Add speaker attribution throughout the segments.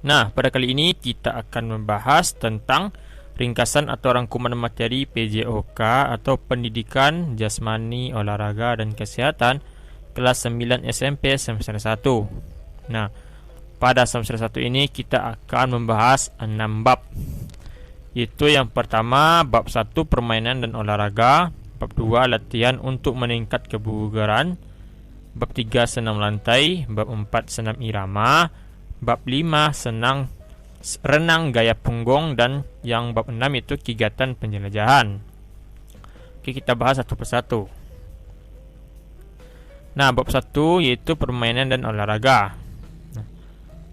Speaker 1: Nah, pada kali ini kita akan membahas tentang ringkasan atau rangkuman materi PJOK atau Pendidikan Jasmani, Olahraga dan Kesehatan kelas 9 SMP semester 1. Nah, pada semester 1 ini kita akan membahas 6 bab. Itu yang pertama, bab 1 permainan dan olahraga, bab 2 latihan untuk meningkat kebugaran, bab 3 senam lantai, bab 4 senam irama, bab 5 renang gaya punggung, dan yang bab 6 itu kegiatan penjelajahan. Oke, kita bahas satu persatu. Nah, bab 1 yaitu permainan dan olahraga.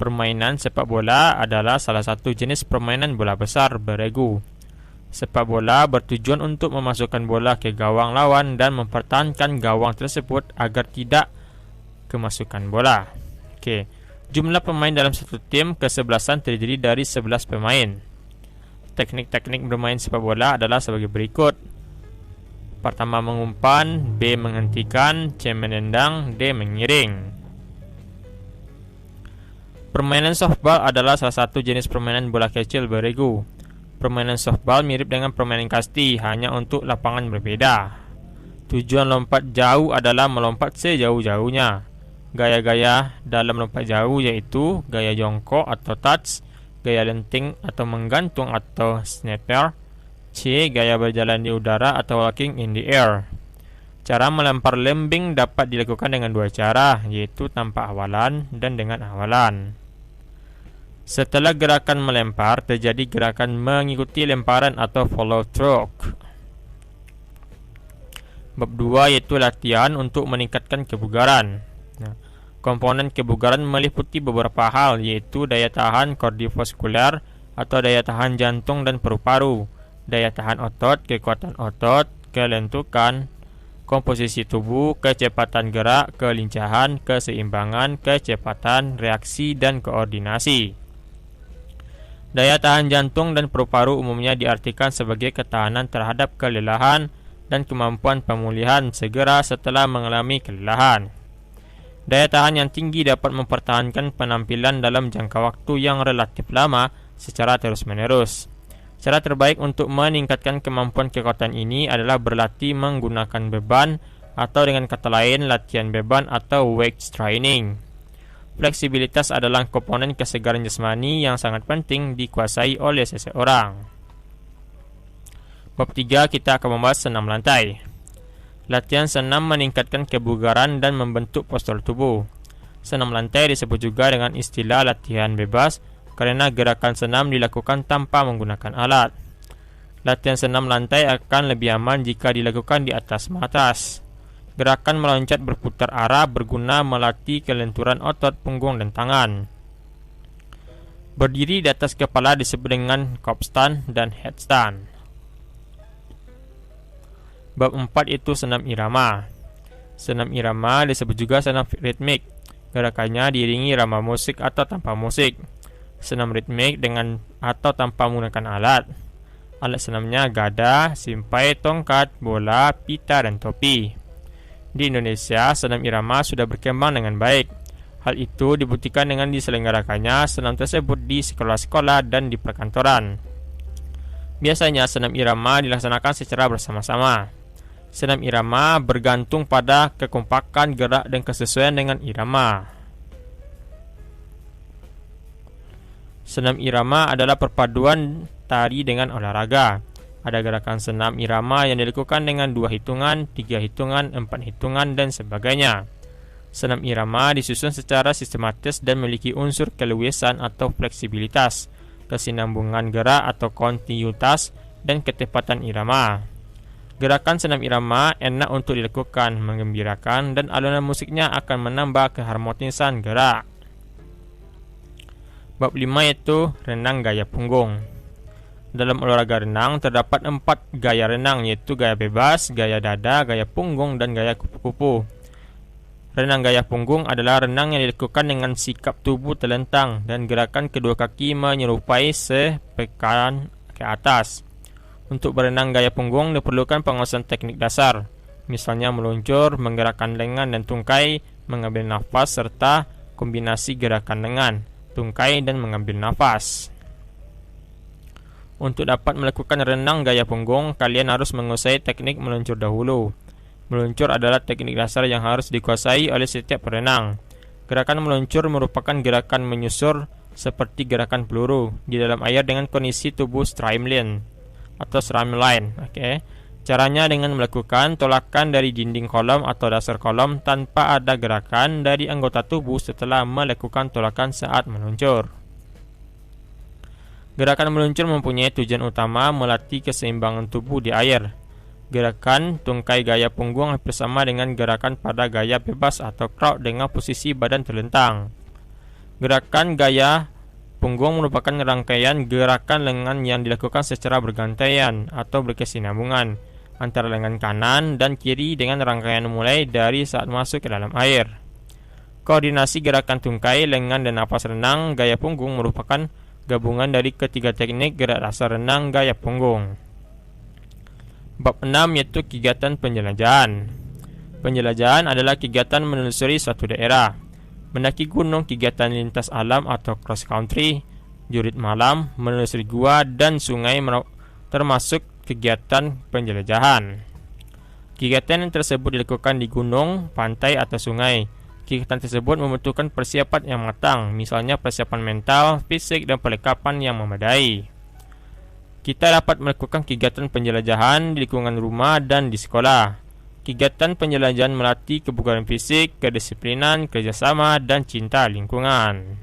Speaker 1: Permainan sepak bola adalah salah satu jenis permainan bola besar beregu. Sepak bola bertujuan untuk memasukkan bola ke gawang lawan dan mempertahankan gawang tersebut agar tidak kemasukan bola. Oke. Jumlah pemain dalam satu tim kesebelasan terdiri dari 11 pemain. Teknik-teknik bermain sepak bola adalah sebagai berikut. Pertama, mengumpan, B, menghentikan, C, menendang, D, mengiring. Permainan softball adalah salah satu jenis permainan bola kecil beregu. Permainan softball mirip dengan permainan kasti, hanya untuk lapangan berbeda. Tujuan lompat jauh adalah melompat sejauh-jauhnya. Gaya-gaya dalam lompat jauh yaitu gaya jongkok atau touch, gaya lenting atau menggantung atau snapper, C, gaya berjalan di udara atau walking in the air. Cara melempar lembing dapat dilakukan dengan dua cara, yaitu tanpa awalan dan dengan awalan. Setelah gerakan melempar, terjadi gerakan mengikuti lemparan atau follow through. Bab 2 yaitu latihan untuk meningkatkan kebugaran. Nah, komponen kebugaran meliputi beberapa hal, yaitu daya tahan kardiovaskular atau daya tahan jantung dan paru-paru, daya tahan otot, kekuatan otot, kelentukan, komposisi tubuh, kecepatan gerak, kelincahan, keseimbangan, kecepatan reaksi, dan koordinasi. Daya tahan jantung dan paru-paru umumnya diartikan sebagai ketahanan terhadap kelelahan dan kemampuan pemulihan segera setelah mengalami kelelahan. Daya tahan yang tinggi dapat mempertahankan penampilan dalam jangka waktu yang relatif lama secara terus-menerus. Cara terbaik untuk meningkatkan kemampuan kekuatan ini adalah berlatih menggunakan beban, atau dengan kata lain latihan beban atau weight training. Fleksibilitas adalah komponen kesegaran jasmani yang sangat penting dikuasai oleh seseorang. Bab 3 kita akan membahas senam lantai. Latihan senam meningkatkan kebugaran dan membentuk postur tubuh. Senam lantai disebut juga dengan istilah latihan bebas karena gerakan senam dilakukan tanpa menggunakan alat. Latihan senam lantai akan lebih aman jika dilakukan di atas matas. Gerakan meloncat berputar arah berguna melatih kelenturan otot punggung dan tangan. Berdiri di atas kepala disebut dengan kopstand dan headstand. Bab 4 itu senam irama. Senam irama disebut juga senam ritmik. Gerakannya diiringi irama musik atau tanpa musik. Senam ritmik dengan atau tanpa menggunakan alat. Alat senamnya gada, simpai, tongkat, bola, pita, dan topi. Di Indonesia, senam irama sudah berkembang dengan baik. Hal itu dibuktikan dengan diselenggarakannya senam tersebut di sekolah-sekolah dan di perkantoran. Biasanya senam irama dilaksanakan secara bersama-sama. Senam irama bergantung pada kekompakan gerak dan kesesuaian dengan irama. Senam irama adalah perpaduan tari dengan olahraga. Ada gerakan senam irama yang dilakukan dengan 2 hitungan, 3 hitungan, 4 hitungan, dan sebagainya. Senam irama disusun secara sistematis dan memiliki unsur keluasan atau fleksibilitas, kesinambungan gerak atau kontinuitas, dan ketepatan irama. Gerakan senam irama enak untuk dilakukan, menggembirakan, dan alunan musiknya akan menambah keharmonisan gerak. Bab 5 yaitu renang gaya punggung. Dalam olahraga renang terdapat 4 gaya renang, yaitu gaya bebas, gaya dada, gaya punggung, dan gaya kupu-kupu. Renang gaya punggung adalah renang yang dilakukan dengan sikap tubuh terlentang dan gerakan kedua kaki menyerupai sepekan ke atas. Untuk berenang gaya punggung diperlukan penguasaan teknik dasar, misalnya meluncur, menggerakkan lengan dan tungkai, mengambil nafas, serta kombinasi gerakan lengan, tungkai, dan mengambil nafas. Untuk dapat melakukan renang gaya punggung, kalian harus menguasai teknik meluncur dahulu. Meluncur adalah teknik dasar yang harus dikuasai oleh setiap perenang. Gerakan meluncur merupakan gerakan menyusur seperti gerakan peluru di dalam air dengan kondisi tubuh streamline atau streamline. Caranya dengan melakukan tolakan dari dinding kolam atau dasar kolam tanpa ada gerakan dari anggota tubuh setelah melakukan tolakan saat meluncur. Gerakan meluncur mempunyai tujuan utama melatih keseimbangan tubuh di air. Gerakan tungkai gaya punggung hampir sama dengan gerakan pada gaya bebas atau crawl dengan posisi badan terlentang. Gerakan gaya punggung merupakan rangkaian gerakan lengan yang dilakukan secara bergantaian atau berkesinambungan antara lengan kanan dan kiri dengan rangkaian mulai dari saat masuk ke dalam air. Koordinasi gerakan tungkai, lengan, dan napas renang gaya punggung merupakan gabungan dari ketiga teknik gerak dasar renang gaya punggung. Bab 6 yaitu kegiatan penjelajahan. Penjelajahan adalah kegiatan menelusuri suatu daerah. Mendaki gunung, kegiatan lintas alam atau cross country, jurit malam, menelusuri gua dan sungai termasuk kegiatan penjelajahan. Kegiatan yang tersebut dilakukan di gunung, pantai, atau sungai. Kegiatan tersebut membutuhkan persiapan yang matang, misalnya persiapan mental, fisik, dan perlengkapan yang memadai. Kita dapat melakukan kegiatan penjelajahan di lingkungan rumah dan di sekolah. Kegiatan penjelajahan melatih kebugaran fisik, kedisiplinan, kerjasama, dan cinta lingkungan.